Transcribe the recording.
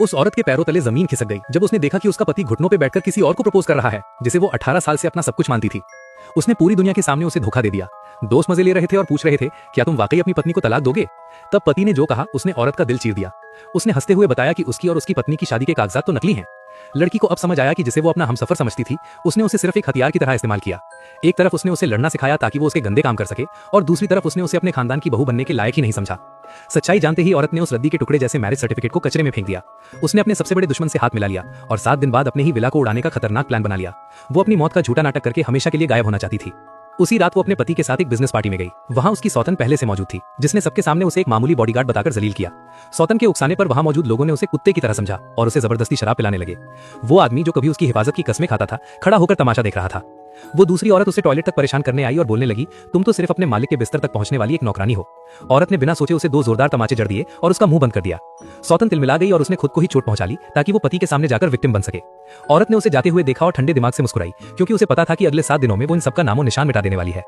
उस औरत के पैरों तले जमीन खिसक गई जब उसने देखा कि उसका पति घुटनों पे बैठकर किसी और को प्रपोज कर रहा है, जिसे वो 18 साल से अपना सब कुछ मानती थी। उसने पूरी दुनिया के सामने उसे धोखा दे दिया। दोस्त मजे ले रहे थे और पूछ रहे थे, क्या तुम वाकई अपनी पत्नी को तलाक दोगे? तब पति ने जो कहा उसने औरत का दिल चीर दिया। उसने हंसते हुए बताया कि उसकी और उसकी पत्नी की शादी के कागजात तो नकली हैं। लड़की को अब समझ आया कि जिसे वो अपना हमसफर समझती थी, उसने उसे सिर्फ एक हथियार की तरह इस्तेमाल किया। एक तरफ उसने उसे लड़ना सिखाया ताकि वो उसके गंदे काम कर सके, और दूसरी तरफ उसने उसे अपने खानदान की बहू बनने के लायक ही नहीं समझा। सच्चाई जानते ही औरत ने उस रद्दी के टुकड़े जैसे मैरिज सर्टिफिकेट को कचरे में फेंक दिया। उसने अपने सबसे बड़े दुश्मन से हाथ मिला लिया और 7 दिन बाद अपने ही विला को उड़ाने का खतरनाक प्लान बना लिया। वो अपनी मौत का झूठा नाटक करके हमेशा के लिए गायब होना चाहती थी। उसी रात वो अपने पति के साथ एक बिजनेस पार्टी में गई। वहां उसकी सौतन पहले से मौजूद थी, जिसने सबके सामने उसे एक मामूली बॉडीगार्ड बताकर जलील किया। सौतन के उकसाने पर वहां मौजूद लोगों ने उसे कुत्ते की तरह समझा और उसे जबरदस्ती शराब पिलाने लगे। वो आदमी जो कभी उसकी हिफाजत की कस्में खाता था, खड़ा होकर तमाशा देख रहा था। वो दूसरी औरत उसे टॉयलेट तक परेशान करने आई और बोलने लगी, तुम तो सिर्फ अपने मालिक के बिस्तर तक पहुंचने वाली एक नौकरानी हो। औरत ने बिना सोचे उसे 2 जोरदार तमाचे जड़ दिए और उसका मुंह बंद कर दिया। सौतन तिलमिला गई और उसने खुद को ही चोट पहुंचा ली ताकि वो पति के सामने जाकर विक्टिम बन सके। औरत ने उसे जाते हुए देखा और ठंडे दिमाग से मुस्कुराई, क्योंकि उसे पता था कि अगले 7 दिनों में वो इन सबका नामो निशान मिटा देने वाली है।